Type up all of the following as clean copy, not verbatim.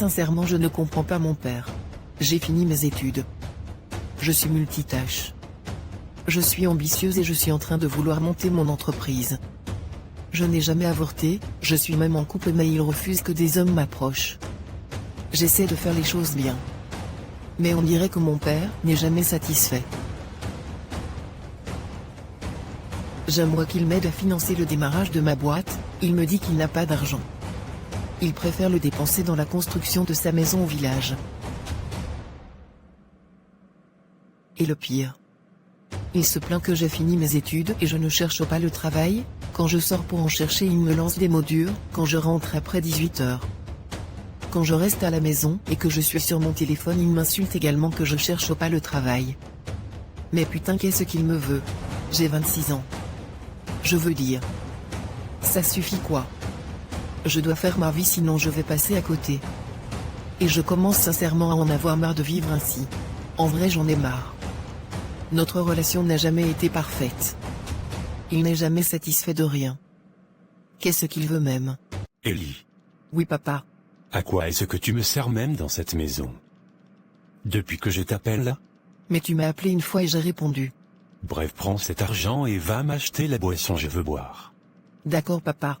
Sincèrement, je ne comprends pas mon père. J'ai fini mes études. Je suis multitâche. Je suis ambitieuse et je suis en train de vouloir monter mon entreprise. Je n'ai jamais avorté, je suis même en couple mais il refuse que des hommes m'approchent. J'essaie de faire les choses bien. Mais on dirait que mon père n'est jamais satisfait. J'aimerais qu'il m'aide à financer le démarrage de ma boîte, il me dit qu'il n'a pas d'argent. Il préfère le dépenser dans la construction de sa maison au village. Et le pire. Il se plaint que j'ai fini mes études et je ne cherche pas le travail, quand je sors pour en chercher il me lance des mots durs, quand je rentre après 18 heures. Quand je reste à la maison et que je suis sur mon téléphone il m'insulte également que je cherche pas le travail. Mais putain qu'est-ce qu'il me veut? J'ai 26 ans. Je veux dire. Ça suffit quoi? Je dois faire ma vie sinon je vais passer à côté. Et je commence sincèrement à en avoir marre de vivre ainsi. En vrai j'en ai marre. Notre relation n'a jamais été parfaite. Il n'est jamais satisfait de rien. Qu'est-ce qu'il veut même? Ellie. Oui papa. À quoi est-ce que tu me sers même dans cette maison? Depuis que je t'appelle? Mais tu m'as appelé une fois et j'ai répondu. Bref, prends cet argent et va m'acheter la boisson je veux boire. D'accord papa.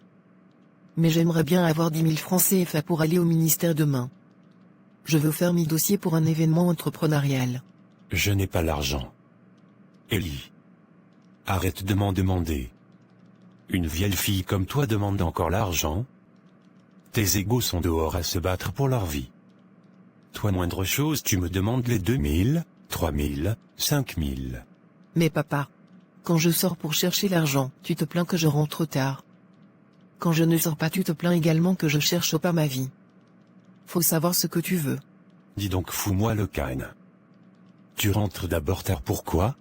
Mais j'aimerais bien avoir 10 000 francs CFA pour aller au ministère demain. Je veux faire mes dossiers pour un événement entrepreneurial. Je n'ai pas l'argent. Ellie. Arrête de m'en demander. Une vieille fille comme toi demande encore l'argent? Tes égaux sont dehors à se battre pour leur vie. Toi moindre chose tu me demandes les 2000, 3000, 5000. Mais papa. Quand je sors pour chercher l'argent, tu te plains que je rentre tard. Quand je ne sors pas tu te plains également que je cherche pas ma vie. Faut savoir ce que tu veux. Dis donc fous-moi le canne. Tu rentres d'abord tard pourquoi?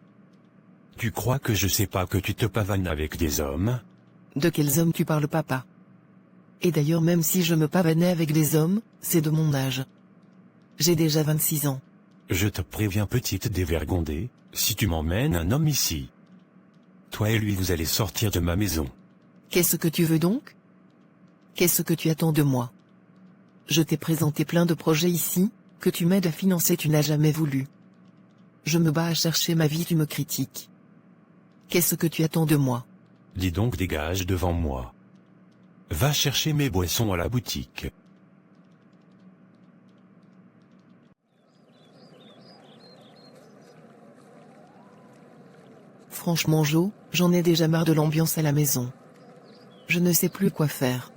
Tu crois que je sais pas que tu te pavanes avec des hommes? De quels hommes tu parles papa? Et d'ailleurs même si je me pavanais avec des hommes, c'est de mon âge. J'ai déjà 26 ans. Je te préviens petite dévergondée, si tu m'emmènes un homme ici. Toi et lui vous allez sortir de ma maison. Qu'est-ce que tu veux donc? Qu'est-ce que tu attends de moi? Je t'ai présenté plein de projets ici, que tu m'aides à financer tu n'as jamais voulu. Je me bats à chercher ma vie tu me critiques. Qu'est-ce que tu attends de moi? Dis donc dégage devant moi. Va chercher mes boissons à la boutique. Franchement Jo, j'en ai déjà marre de l'ambiance à la maison. Je ne sais plus quoi faire.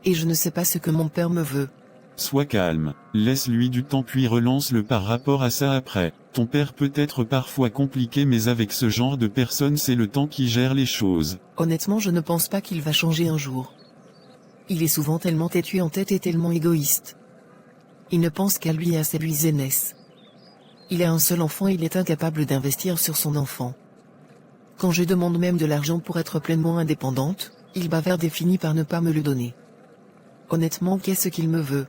Et je ne sais pas ce que mon père me veut. Sois calme, laisse-lui du temps puis relance-le par rapport à ça après. Ton père peut être parfois compliqué mais avec ce genre de personne c'est le temps qui gère les choses. Honnêtement je ne pense pas qu'il va changer un jour. Il est souvent tellement têtu en tête et tellement égoïste. Il ne pense qu'à lui et à sa business. Il a un seul enfant et il est incapable d'investir sur son enfant. Quand je demande même de l'argent pour être pleinement indépendante, il bavarde et finit par ne pas me le donner. Honnêtement qu'est-ce qu'il me veut?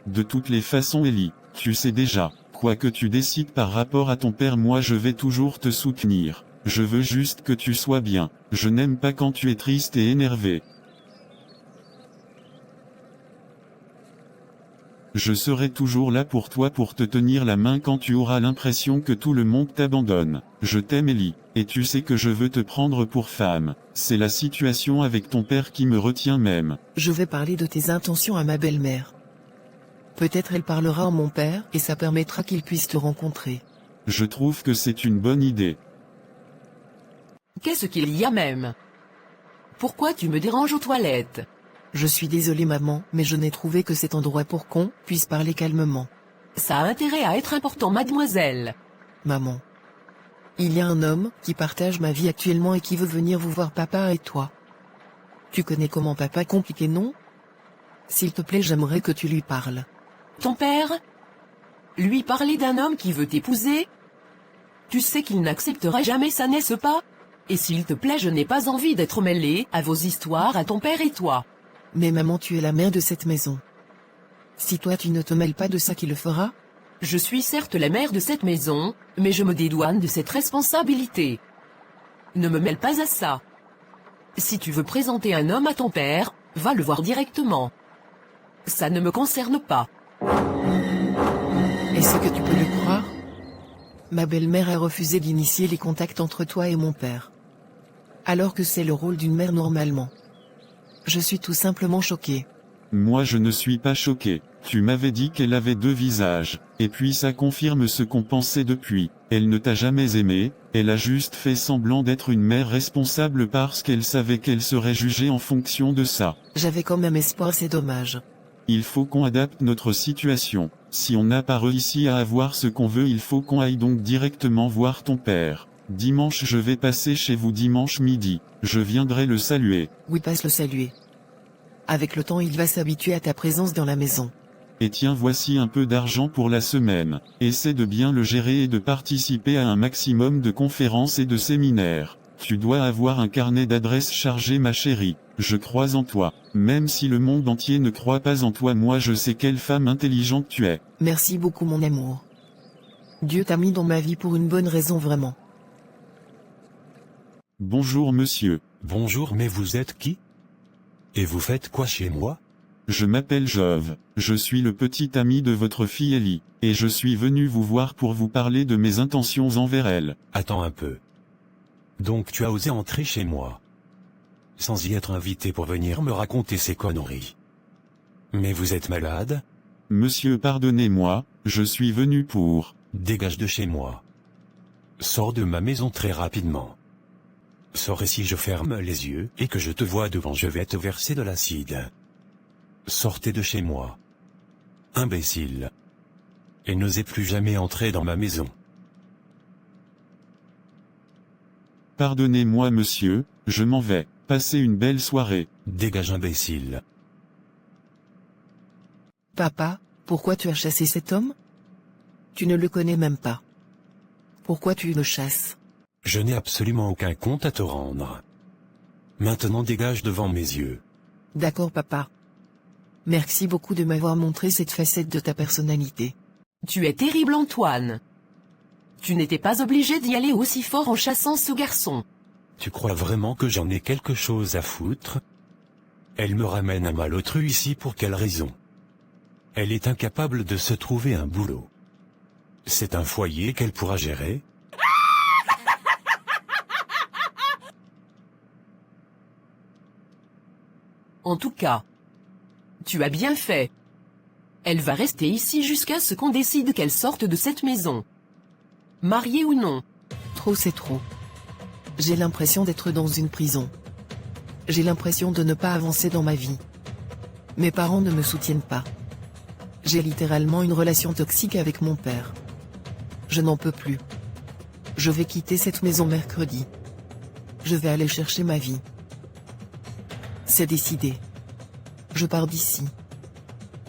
De toutes les façons Ellie, tu sais déjà, quoi que tu décides par rapport à ton père moi je vais toujours te soutenir. Je veux juste que tu sois bien, je n'aime pas quand tu es triste et énervé. Je serai toujours là pour toi pour te tenir la main quand tu auras l'impression que tout le monde t'abandonne. Je t'aime Ellie, et tu sais que je veux te prendre pour femme. C'est la situation avec ton père qui me retient même. Je vais parler de tes intentions à ma belle-mère. Peut-être elle parlera à mon père et ça permettra qu'il puisse te rencontrer. Je trouve que c'est une bonne idée. Qu'est-ce qu'il y a même? Pourquoi tu me déranges aux toilettes? Je suis désolée maman, mais je n'ai trouvé que cet endroit pour qu'on puisse parler calmement. Ça a intérêt à être important mademoiselle. Maman. Il y a un homme qui partage ma vie actuellement et qui veut venir vous voir papa et toi. Tu connais comment papa compliqué non? S'il te plaît j'aimerais que tu lui parles. Ton père? Lui parler d'un homme qui veut t'épouser? Tu sais qu'il n'acceptera jamais ça n'est-ce pas? Et s'il te plaît je n'ai pas envie d'être mêlée à vos histoires à ton père et toi. Mais maman tu es la mère de cette maison. Si toi tu ne te mêles pas de ça qui le fera? Je suis certes la mère de cette maison, mais je me dédouane de cette responsabilité. Ne me mêle pas à ça. Si tu veux présenter un homme à ton père, va le voir directement. Ça ne me concerne pas. Est-ce que tu peux le croire? Ma belle-mère a refusé d'initier les contacts entre toi et mon père. Alors que c'est le rôle d'une mère normalement. Je suis tout simplement choqué. Moi je ne suis pas choqué. Tu m'avais dit qu'elle avait deux visages, et puis ça confirme ce qu'on pensait depuis. Elle ne t'a jamais aimé, elle a juste fait semblant d'être une mère responsable parce qu'elle savait qu'elle serait jugée en fonction de ça. J'avais quand même espoir, c'est dommage. Il faut qu'on adapte notre situation. Si on n'a pas réussi à avoir ce qu'on veut, il faut qu'on aille donc directement voir ton père. Dimanche je vais passer chez vous dimanche midi. Je viendrai le saluer. Oui, passe le saluer. Avec le temps, il va s'habituer à ta présence dans la maison. Et tiens, voici un peu d'argent pour la semaine. Essaie de bien le gérer et de participer à un maximum de conférences et de séminaires. Tu dois avoir un carnet d'adresses chargé, ma chérie. Je crois en toi. Même si le monde entier ne croit pas en toi, moi je sais quelle femme intelligente tu es. Merci beaucoup, mon amour. Dieu t'a mis dans ma vie pour une bonne raison, vraiment. Bonjour monsieur. Bonjour, mais vous êtes qui? Et vous faites quoi chez moi? Je m'appelle Jove, je suis le petit ami de votre fille Ellie, et je suis venu vous voir pour vous parler de mes intentions envers elle. Attends un peu. Donc tu as osé entrer chez moi, sans y être invité pour venir me raconter ces conneries. Mais vous êtes malade? Monsieur, pardonnez-moi, je suis venu pour... Dégage de chez moi. Sors de ma maison très rapidement. Sors, et si je ferme les yeux et que je te vois devant, je vais te verser de l'acide. Sortez de chez moi. Imbécile. Et n'osez plus jamais entrer dans ma maison. Pardonnez-moi monsieur, je m'en vais. Passez une belle soirée. Dégage, imbécile. Papa, pourquoi tu as chassé cet homme? Tu ne le connais même pas. Pourquoi tu le chasses? Je n'ai absolument aucun compte à te rendre. Maintenant dégage devant mes yeux. D'accord, papa. Merci beaucoup de m'avoir montré cette facette de ta personnalité. Tu es terrible, Antoine. Tu n'étais pas obligé d'y aller aussi fort en chassant ce garçon. Tu crois vraiment que j'en ai quelque chose à foutre? Elle me ramène un malotru ici pour quelle raison? Elle est incapable de se trouver un boulot. C'est un foyer qu'elle pourra gérer? En tout cas, tu as bien fait. Elle va rester ici jusqu'à ce qu'on décide qu'elle sorte de cette maison. Mariée ou non. Trop, c'est trop. J'ai l'impression d'être dans une prison. J'ai l'impression de ne pas avancer dans ma vie. Mes parents ne me soutiennent pas. J'ai littéralement une relation toxique avec mon père. Je n'en peux plus. Je vais quitter cette maison mercredi. Je vais aller chercher ma vie. C'est décidé. Je pars d'ici.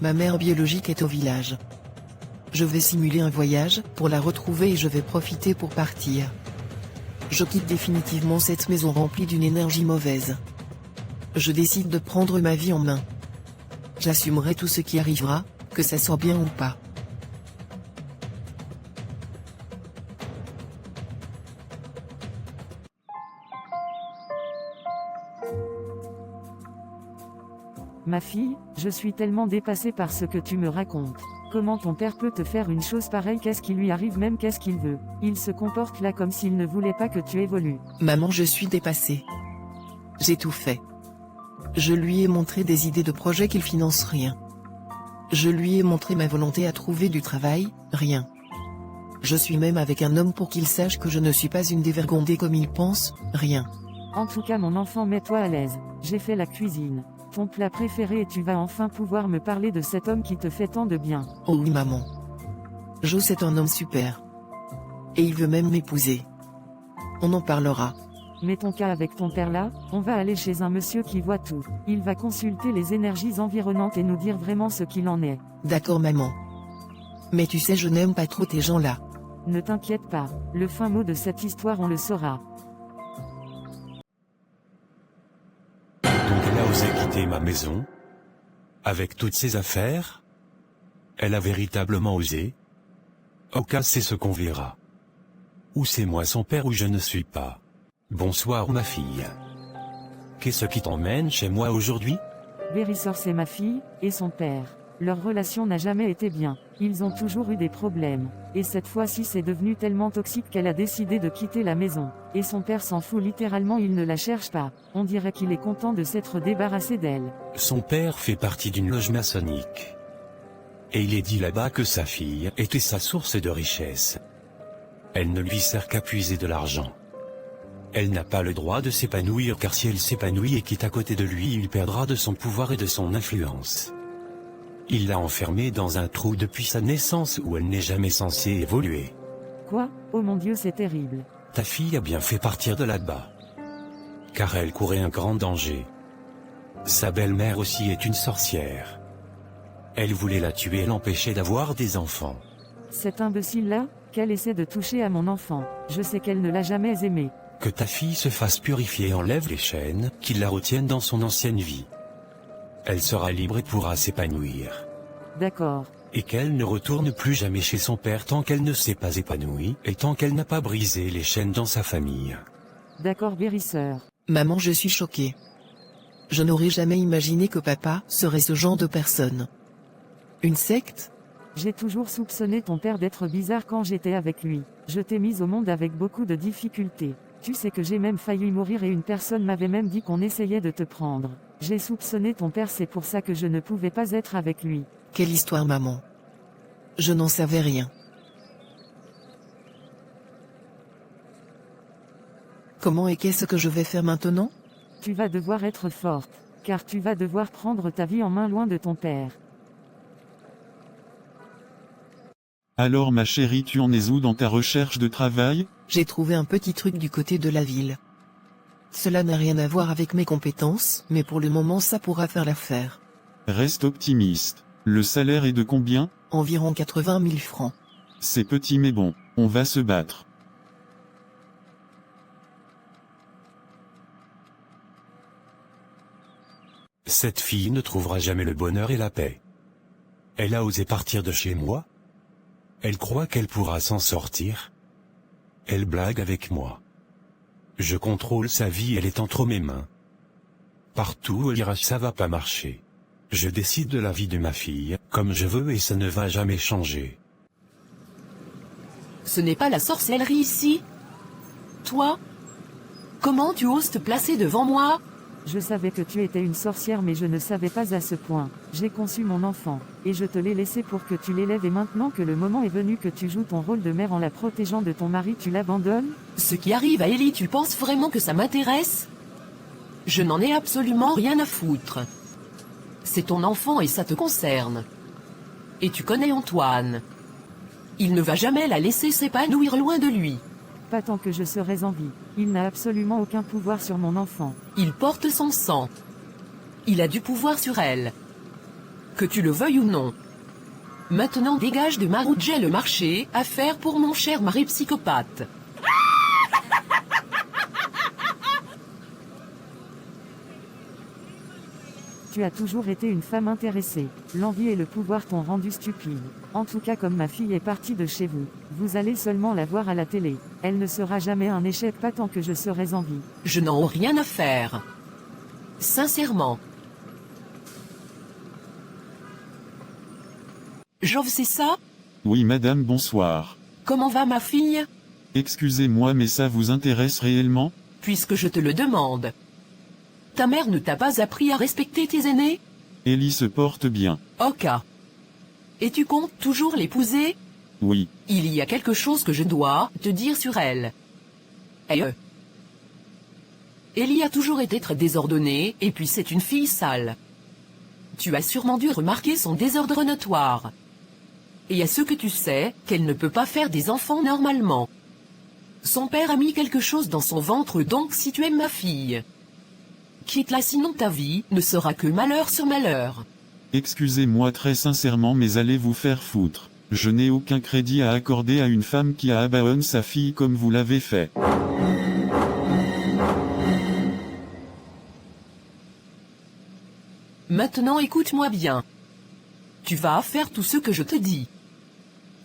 Ma mère biologique est au village. Je vais simuler un voyage pour la retrouver et je vais profiter pour partir. Je quitte définitivement cette maison remplie d'une énergie mauvaise. Je décide de prendre ma vie en main. J'assumerai tout ce qui arrivera, que ça soit bien ou pas. Ma fille, je suis tellement dépassée par ce que tu me racontes. Comment ton père peut te faire une chose pareille? Qu'est-ce qui lui arrive? Même qu'est-ce qu'il veut? Il se comporte là comme s'il ne voulait pas que tu évolues. Maman, je suis dépassée. J'ai tout fait. Je lui ai montré des idées de projets qu'il finance, rien. Je lui ai montré ma volonté à trouver du travail, rien. Je suis même avec un homme pour qu'il sache que je ne suis pas une dévergondée comme il pense, rien. En tout cas mon enfant, mets-toi à l'aise. J'ai fait la cuisine. Ton plat préféré, et tu vas enfin pouvoir me parler de cet homme qui te fait tant de bien. Oh oui, maman. Joe, c'est un homme super. Et il veut même m'épouser. On en parlera. Mais ton cas avec ton père là, on va aller chez un monsieur qui voit tout. Il va consulter les énergies environnantes et nous dire vraiment ce qu'il en est. D'accord, maman. Mais tu sais, je n'aime pas trop tes gens là. Ne t'inquiète pas, le fin mot de cette histoire on le saura. Donc elle a osé quitter ma maison? Avec toutes ses affaires? Elle a véritablement osé? Au cas, c'est ce qu'on verra. Ou c'est moi son père ou je ne suis pas. Bonsoir ma fille. Qu'est-ce qui t'emmène chez moi aujourd'hui? Vérissor, c'est ma fille, et son père. Leur relation n'a jamais été bien. Ils ont toujours eu des problèmes. Et cette fois-ci c'est devenu tellement toxique qu'elle a décidé de quitter la maison. Et son père s'en fout littéralement, il ne la cherche pas. On dirait qu'il est content de s'être débarrassé d'elle. Son père fait partie d'une loge maçonnique. Et il est dit là-bas que sa fille était sa source de richesse. Elle ne lui sert qu'à puiser de l'argent. Elle n'a pas le droit de s'épanouir car si elle s'épanouit et quitte à côté de lui, il perdra de son pouvoir et de son influence. Il l'a enfermée dans un trou depuis sa naissance où elle n'est jamais censée évoluer. Quoi? Oh mon Dieu, c'est terrible. Ta fille a bien fait partir de là-bas. Car elle courait un grand danger. Sa belle-mère aussi est une sorcière. Elle voulait la tuer et l'empêcher d'avoir des enfants. Cet imbécile-là, qu'elle essaie de toucher à mon enfant. Je sais qu'elle ne l'a jamais aimé. Que ta fille se fasse purifier et enlève les chaînes qui la retiennent dans son ancienne vie. Elle sera libre et pourra s'épanouir. D'accord. Et qu'elle ne retourne plus jamais chez son père tant qu'elle ne s'est pas épanouie et tant qu'elle n'a pas brisé les chaînes dans sa famille. D'accord, guérisseur. Maman, je suis choquée. Je n'aurais jamais imaginé que papa serait ce genre de personne. Une secte? J'ai toujours soupçonné ton père d'être bizarre quand j'étais avec lui. Je t'ai mise au monde avec beaucoup de difficultés. Tu sais que j'ai même failli mourir et une personne m'avait même dit qu'on essayait de te prendre. J'ai soupçonné ton père, c'est pour ça que je ne pouvais pas être avec lui. Quelle histoire, maman? Je n'en savais rien. Comment et qu'est-ce que je vais faire maintenant? Tu vas devoir être forte, car tu vas devoir prendre ta vie en main loin de ton père. Alors ma chérie, tu en es où dans ta recherche de travail? J'ai trouvé un petit truc du côté de la ville. Cela n'a rien à voir avec mes compétences, mais pour le moment ça pourra faire l'affaire. Reste optimiste. Le salaire est de combien? Environ 80 000 francs. C'est petit mais bon, on va se battre. Cette fille ne trouvera jamais le bonheur et la paix. Elle a osé partir de chez moi. Elle croit qu'elle pourra s'en sortir. Elle blague avec moi. Je contrôle sa vie, elle est entre mes mains. Partout où elle ira, ça va pas marcher. Je décide de la vie de ma fille, comme je veux et ça ne va jamais changer. Ce n'est pas la sorcellerie ici. Toi? Comment tu oses te placer devant moi? Je savais que tu étais une sorcière mais je ne savais pas à ce point. J'ai conçu mon enfant, et je te l'ai laissé pour que tu l'élèves et maintenant que le moment est venu que tu joues ton rôle de mère en la protégeant de ton mari, tu l'abandonnes? Ce qui arrive à Ellie, tu penses vraiment que ça m'intéresse? Je n'en ai absolument rien à foutre. C'est ton enfant et ça te concerne. Et tu connais Antoine. Il ne va jamais la laisser s'épanouir loin de lui. Pas tant que je serai en vie. Il n'a absolument aucun pouvoir sur mon enfant. Il porte son sang. Il a du pouvoir sur elle. Que tu le veuilles ou non. Maintenant dégage de ma route, j'ai le marché à faire pour mon cher mari psychopathe. Tu as toujours été une femme intéressée. L'envie et le pouvoir t'ont rendu stupide. En tout cas, comme ma fille est partie de chez vous, vous allez seulement la voir à la télé. Elle ne sera jamais un échec, pas tant que je serai en vie. Je n'en ai rien à faire. Sincèrement. Jove, c'est ça? Oui madame, bonsoir. Comment va ma fille? Excusez-moi mais ça vous intéresse réellement? Puisque je te le demande. Ta mère ne t'a pas appris à respecter tes aînés? Ellie se porte bien. Ok. Et tu comptes toujours l'épouser? Oui. Il y a quelque chose que je dois te dire sur elle. Ellie a toujours été très désordonnée, et puis c'est une fille sale. Tu as sûrement dû remarquer son désordre notoire. Et à ce que tu sais, qu'elle ne peut pas faire des enfants normalement. Son père a mis quelque chose dans son ventre, donc si tu aimes ma fille, quitte-la, sinon ta vie ne sera que malheur sur malheur. Excusez-moi très sincèrement mais allez vous faire foutre. Je n'ai aucun crédit à accorder à une femme qui a abandonné sa fille comme vous l'avez fait. Maintenant écoute-moi bien. Tu vas faire tout ce que je te dis.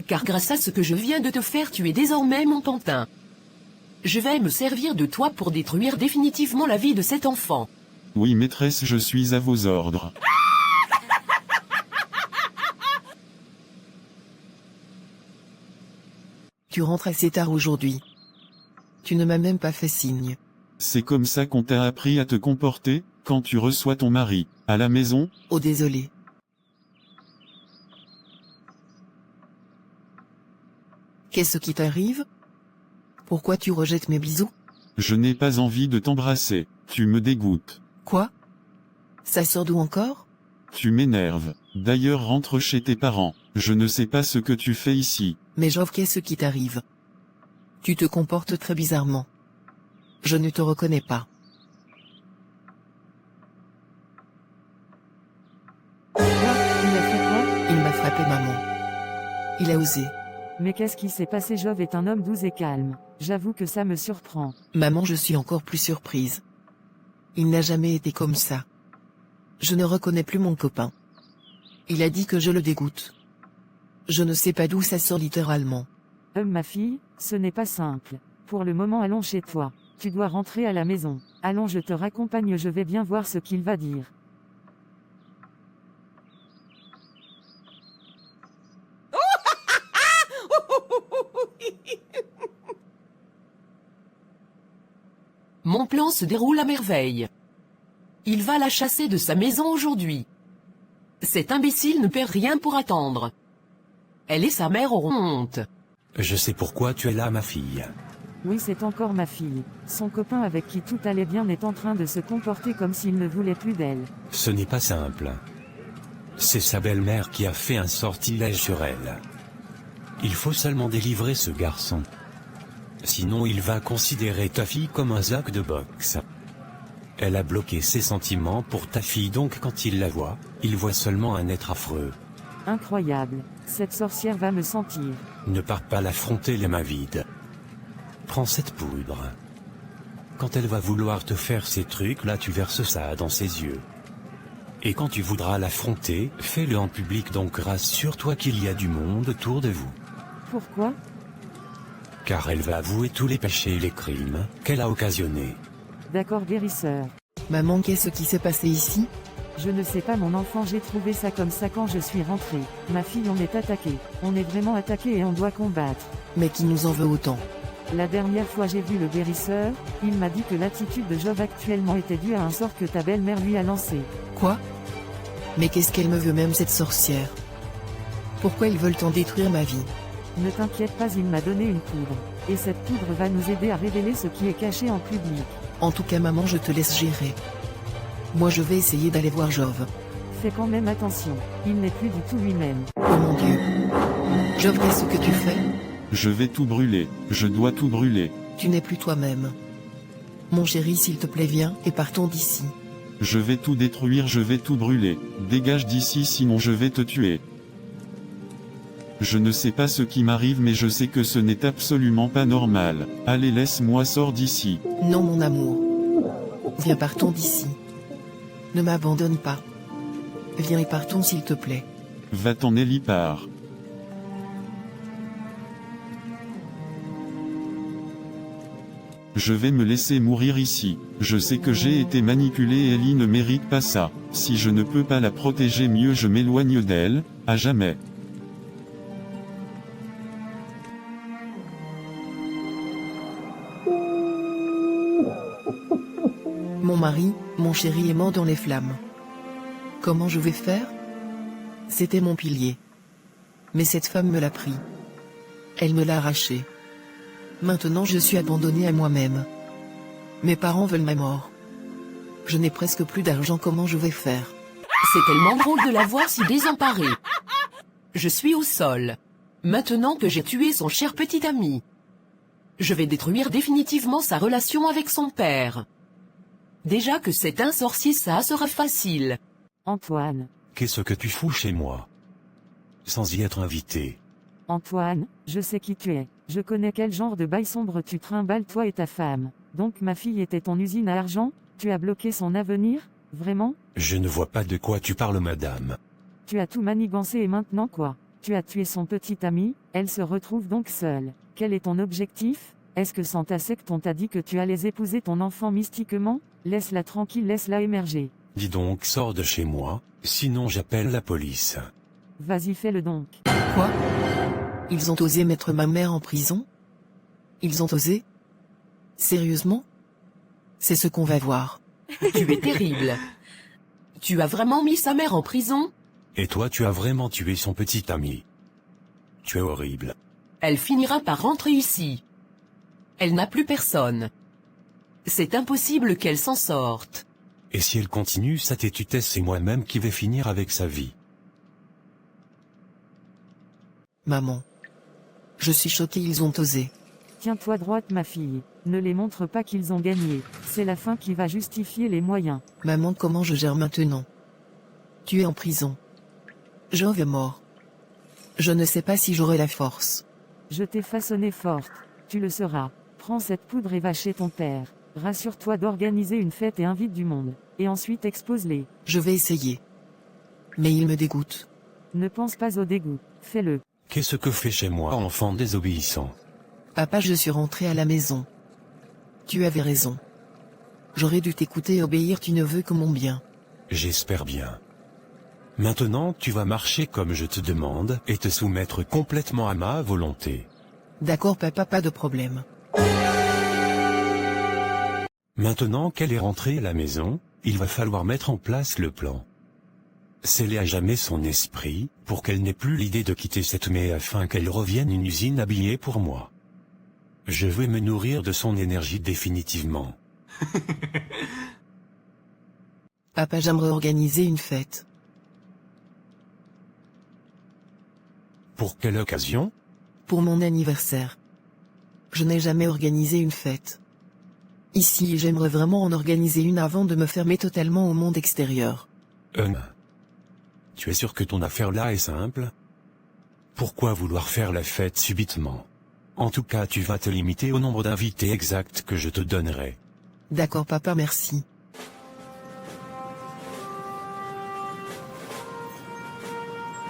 Car grâce à ce que je viens de te faire, tu es désormais mon pantin. Je vais me servir de toi pour détruire définitivement la vie de cet enfant. Oui maîtresse, je suis à vos ordres. Tu rentres assez tard aujourd'hui. Tu ne m'as même pas fait signe. C'est comme ça qu'on t'a appris à te comporter, quand tu reçois ton mari, à la maison? Oh désolé. Qu'est-ce qui t'arrive? Pourquoi tu rejettes mes bisous? Je n'ai pas envie de t'embrasser, tu me dégoûtes. Quoi? Ça sort d'où encore? Tu m'énerves. D'ailleurs rentre chez tes parents, je ne sais pas ce que tu fais ici. Mais Jove, qu'est-ce qui t'arrive? Tu te comportes très bizarrement. Je ne te reconnais pas. Quoi? Il a fait quoi? Il m'a frappé, maman. Il a osé. Mais qu'est-ce qui s'est passé? Jove est un homme doux et calme. J'avoue que ça me surprend. Maman, je suis encore plus surprise. Il n'a jamais été comme ça. Je ne reconnais plus mon copain. Il a dit que je le dégoûte. Je ne sais pas d'où ça sort littéralement. Ma fille, ce n'est pas simple. Pour le moment allons chez toi. Tu dois rentrer à la maison. Allons, je te raccompagne, je vais bien voir ce qu'il va dire. Mon plan se déroule à merveille. Il va la chasser de sa maison aujourd'hui. Cet imbécile ne perd rien pour attendre. Elle et sa mère auront honte. Je sais pourquoi tu es là, ma fille. Oui, c'est encore ma fille. Son copain avec qui tout allait bien est en train de se comporter comme s'il ne voulait plus d'elle. Ce n'est pas simple. C'est sa belle-mère qui a fait un sortilège sur elle. Il faut seulement délivrer ce garçon. Sinon il va considérer ta fille comme un sac de boxe. Elle a bloqué ses sentiments pour ta fille, donc quand il la voit, il voit seulement un être affreux. Incroyable. Cette sorcière va me sentir. Ne pars pas l'affronter les mains vides. Prends cette poudre. Quand elle va vouloir te faire ces trucs, là tu verses ça dans ses yeux. Et quand tu voudras l'affronter, fais-le en public, donc rassure-toi qu'il y a du monde autour de vous. Pourquoi? Car elle va avouer tous les péchés et les crimes qu'elle a occasionnés. D'accord, guérisseur. Maman, qu'est-ce qui s'est passé ici? Je ne sais pas mon enfant, j'ai trouvé ça comme ça quand je suis rentrée. Ma fille, on est attaqué. On est vraiment attaqué et on doit combattre. Mais qui nous en veut autant? La dernière fois j'ai vu le guérisseur, il m'a dit que l'attitude de Jove actuellement était due à un sort que ta belle-mère lui a lancé. Quoi? Mais qu'est-ce qu'elle me veut même, cette sorcière? Pourquoi ils veulent en détruire ma vie? Ne t'inquiète pas, il m'a donné une poudre. Et cette poudre va nous aider à révéler ce qui est caché en public. En tout cas, maman, je te laisse gérer. Moi, je vais essayer d'aller voir Jove. Fais quand même attention, il n'est plus du tout lui-même. Oh mon Dieu. Jove, qu'est-ce que tu fais? Je vais tout brûler, je dois tout brûler. Tu n'es plus toi-même. Mon chéri, s'il te plaît, viens et partons d'ici. Je vais tout détruire, je vais tout brûler. Dégage d'ici, sinon je vais te tuer. Je ne sais pas ce qui m'arrive, mais je sais que ce n'est absolument pas normal. Allez, laisse-moi, sors d'ici. Non, mon amour. Viens, partons d'ici. Ne m'abandonne pas. Viens et partons, s'il te plaît. Va-t'en, Ellie, part. Je vais me laisser mourir ici. Je sais que j'ai été manipulé et Ellie ne mérite pas ça. Si je ne peux pas la protéger, mieux je m'éloigne d'elle, à jamais. Mon mari, mon chéri est mort dans les flammes. Comment je vais faire? C'était mon pilier. Mais cette femme me l'a pris. Elle me l'a arraché. Maintenant je suis abandonnée à moi-même. Mes parents veulent ma mort. Je n'ai presque plus d'argent, comment je vais faire? C'est tellement drôle de la voir si désemparée. Je suis au sol. Maintenant que j'ai tué son cher petit ami. Je vais détruire définitivement sa relation avec son père. Déjà que c'est un sorcier, ça sera facile. Antoine. Qu'est-ce que tu fous chez moi? Sans y être invité. Antoine, je sais qui tu es. Je connais quel genre de bail sombre tu trimbales toi et ta femme. Donc ma fille était ton usine à argent? Tu as bloqué son avenir? Vraiment? Je ne vois pas de quoi tu parles, madame. Tu as tout manigancé et maintenant quoi? Tu as tué son petit ami, elle se retrouve donc seule. Quel est ton objectif? Est-ce que sans ta secte on t'a dit que tu allais épouser ton enfant mystiquement? Laisse-la tranquille, laisse-la émerger. Dis donc, sors de chez moi, sinon j'appelle la police. Vas-y, fais-le donc. Quoi? Ils ont osé mettre ma mère en prison? Ils ont osé? Sérieusement? C'est ce qu'on va voir. Tu es terrible. Tu as vraiment mis sa mère en prison? Et toi tu as vraiment tué son petit ami. Tu es horrible. Elle finira par rentrer ici. Elle n'a plus personne. C'est impossible qu'elle s'en sorte. Et si elle continue sa têtutesse, c'est moi-même qui vais finir avec sa vie. Maman. Je suis choquée, ils ont osé. Tiens-toi droite ma fille. Ne les montre pas qu'ils ont gagné. C'est la fin qui va justifier les moyens. Maman, comment je gère maintenant? Tu es en prison. Jove est mort. Je ne sais pas si j'aurai la force. Je t'ai façonné forte. Tu le seras. Prends cette poudre et va chez ton père. Rassure-toi d'organiser une fête et invite du monde. Et ensuite expose-les. Je vais essayer. Mais il me dégoûte. Ne pense pas au dégoût. Fais-le. Qu'est-ce que fait chez moi, enfant désobéissant? Papa, je suis rentré à la maison. Tu avais raison. J'aurais dû t'écouter et obéir, tu ne veux que mon bien. J'espère bien. Maintenant tu vas marcher comme je te demande et te soumettre complètement à ma volonté. D'accord papa, pas de problème. Maintenant qu'elle est rentrée à la maison, il va falloir mettre en place le plan. Sceller à jamais son esprit, pour qu'elle n'ait plus l'idée de quitter cette maison afin qu'elle revienne une usine habillée pour moi. Je vais me nourrir de son énergie définitivement. Papa, j'aimerais organiser une fête. Pour quelle occasion? Pour mon anniversaire. Je n'ai jamais organisé une fête. Ici, j'aimerais vraiment en organiser une avant de me fermer totalement au monde extérieur. Tu es sûr que ton affaire là est simple? Pourquoi vouloir faire la fête subitement? En tout cas, tu vas te limiter au nombre d'invités exact que je te donnerai. D'accord papa, merci.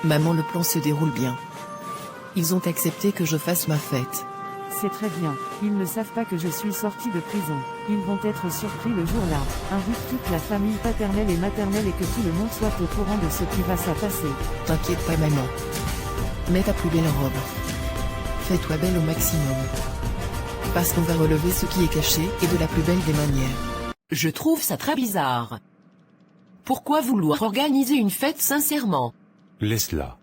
Maman, le plan se déroule bien. Ils ont accepté que je fasse ma fête. C'est très bien. Ils ne savent pas que je suis sortie de prison. Ils vont être surpris le jour-là. Invite toute la famille paternelle et maternelle et que tout le monde soit au courant de ce qui va se passer. T'inquiète pas maman. Mets ta plus belle robe. Fais-toi belle au maximum. Parce qu'on va relever ce qui est caché et de la plus belle des manières. Je trouve ça très bizarre. Pourquoi vouloir organiser une fête sincèrement? Laisse-la.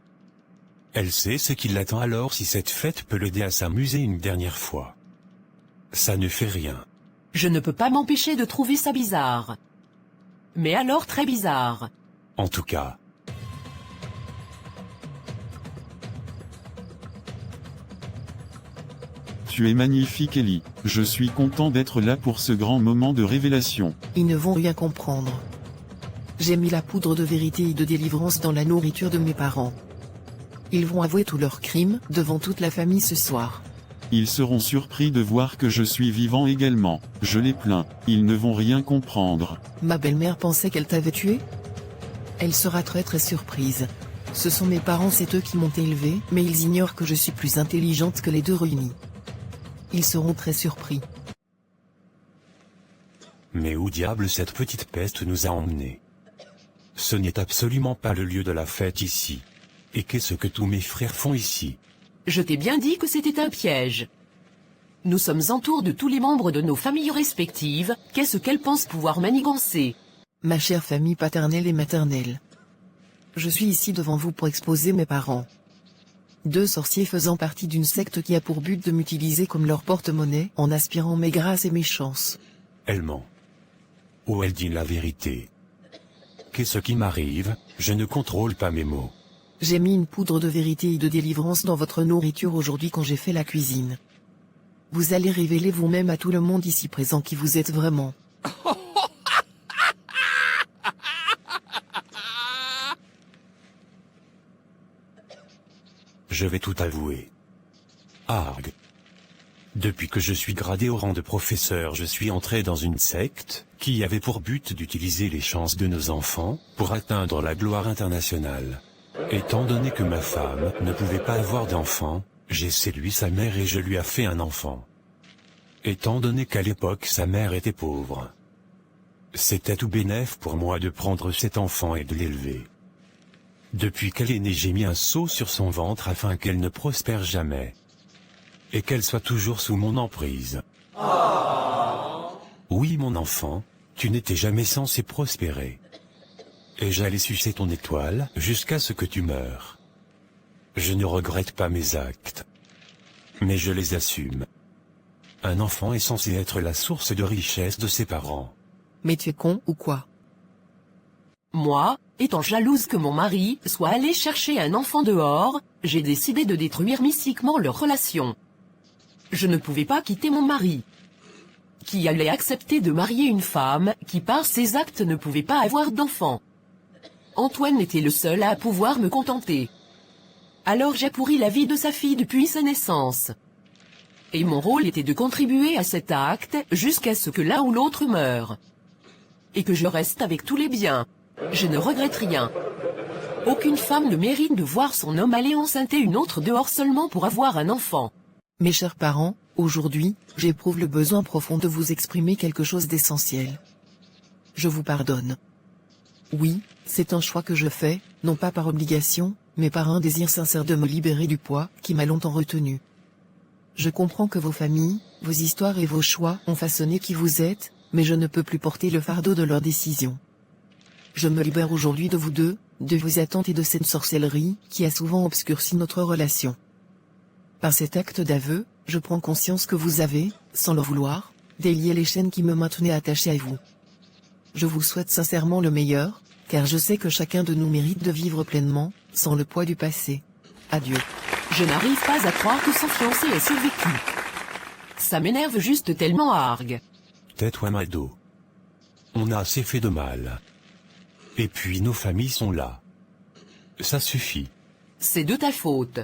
Elle sait ce qui l'attend, alors si cette fête peut l'aider à s'amuser une dernière fois. Ça ne fait rien. Je ne peux pas m'empêcher de trouver ça bizarre. Mais alors très bizarre. En tout cas. Tu es magnifique Ellie. Je suis content d'être là pour ce grand moment de révélation. Ils ne vont rien comprendre. J'ai mis la poudre de vérité et de délivrance dans la nourriture de mes parents. Ils vont avouer tous leurs crimes, devant toute la famille ce soir. Ils seront surpris de voir que je suis vivant également. Je les plains. Ils ne vont rien comprendre. Ma belle-mère pensait qu'elle t'avait tué? Elle sera très très surprise. Ce sont mes parents, c'est eux qui m'ont élevée, mais ils ignorent que je suis plus intelligente que les deux réunis. Ils seront très surpris. Mais où diable cette petite peste nous a emmenés? Ce n'est absolument pas le lieu de la fête ici. Et qu'est-ce que tous mes frères font ici? Je t'ai bien dit que c'était un piège. Nous sommes entourés de tous les membres de nos familles respectives, qu'est-ce qu'elles pensent pouvoir manigancer? Ma chère famille paternelle et maternelle. Je suis ici devant vous pour exposer mes parents. 2 sorciers faisant partie d'une secte qui a pour but de m'utiliser comme leur porte-monnaie, en aspirant mes grâces et mes chances. Elle ment. Ou elle dit la vérité. Qu'est-ce qui m'arrive? Je ne contrôle pas mes mots. J'ai mis une poudre de vérité et de délivrance dans votre nourriture aujourd'hui quand j'ai fait la cuisine. Vous allez révéler vous-même à tout le monde ici présent qui vous êtes vraiment. Je vais tout avouer. Arg. Depuis que je suis gradé au rang de professeur, je suis entré dans une secte qui avait pour but d'utiliser les chances de nos enfants pour atteindre la gloire internationale. Étant donné que ma femme ne pouvait pas avoir d'enfant, j'ai séduit sa mère et je lui ai fait un enfant. Étant donné qu'à l'époque sa mère était pauvre, c'était tout bénef pour moi de prendre cet enfant et de l'élever. Depuis qu'elle est née, j'ai mis un sceau sur son ventre afin qu'elle ne prospère jamais. Et qu'elle soit toujours sous mon emprise. Oui, mon enfant, tu n'étais jamais censé prospérer. Et j'allais sucer ton étoile jusqu'à ce que tu meures. Je ne regrette pas mes actes. Mais je les assume. Un enfant est censé être la source de richesse de ses parents. Mais tu es con ou quoi? Moi, étant jalouse que mon mari soit allé chercher un enfant dehors, j'ai décidé de détruire mystiquement leur relation. Je ne pouvais pas quitter mon mari. Qui allait accepter de marier une femme qui par ses actes ne pouvait pas avoir d'enfant? Antoine était le seul à pouvoir me contenter. Alors j'ai pourri la vie de sa fille depuis sa naissance. Et mon rôle était de contribuer à cet acte jusqu'à ce que l'un ou l'autre meure. Et que je reste avec tous les biens. Je ne regrette rien. Aucune femme ne mérite de voir son homme aller enceinter une autre dehors seulement pour avoir un enfant. Mes chers parents, aujourd'hui, j'éprouve le besoin profond de vous exprimer quelque chose d'essentiel. Je vous pardonne. Oui, c'est un choix que je fais, non pas par obligation, mais par un désir sincère de me libérer du poids qui m'a longtemps retenu. Je comprends que vos familles, vos histoires et vos choix ont façonné qui vous êtes, mais je ne peux plus porter le fardeau de leurs décisions. Je me libère aujourd'hui de vous deux, de vos attentes et de cette sorcellerie qui a souvent obscurci notre relation. Par cet acte d'aveu, je prends conscience que vous avez, sans le vouloir, délié les chaînes qui me maintenaient attaché à vous. Je vous souhaite sincèrement le meilleur, car je sais que chacun de nous mérite de vivre pleinement, sans le poids du passé. Adieu. Je n'arrive pas à croire que son fiancé ait survécu. Ça m'énerve juste tellement, Arg. Tais-toi, Mado. On a assez fait de mal. Et puis nos familles sont là. Ça suffit. C'est de ta faute.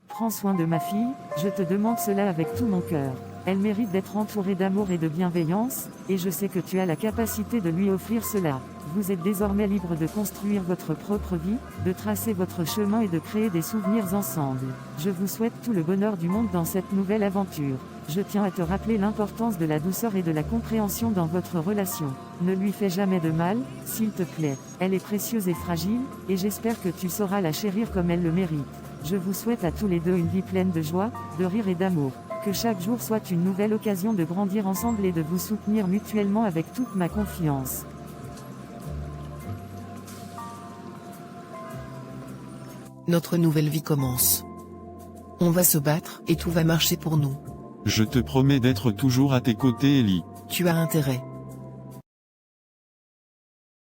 Prends soin de ma fille, je te demande cela avec tout mon cœur. Elle mérite d'être entourée d'amour et de bienveillance, et je sais que tu as la capacité de lui offrir cela. Vous êtes désormais libre de construire votre propre vie, de tracer votre chemin et de créer des souvenirs ensemble. Je vous souhaite tout le bonheur du monde dans cette nouvelle aventure. Je tiens à te rappeler l'importance de la douceur et de la compréhension dans votre relation. Ne lui fais jamais de mal, s'il te plaît. Elle est précieuse et fragile, et j'espère que tu sauras la chérir comme elle le mérite. Je vous souhaite à tous les deux une vie pleine de joie, de rire et d'amour. Que chaque jour soit une nouvelle occasion de grandir ensemble et de vous soutenir mutuellement avec toute ma confiance. Notre nouvelle vie commence. On va se battre et tout va marcher pour nous. Je te promets d'être toujours à tes côtés, Ellie. Tu as intérêt.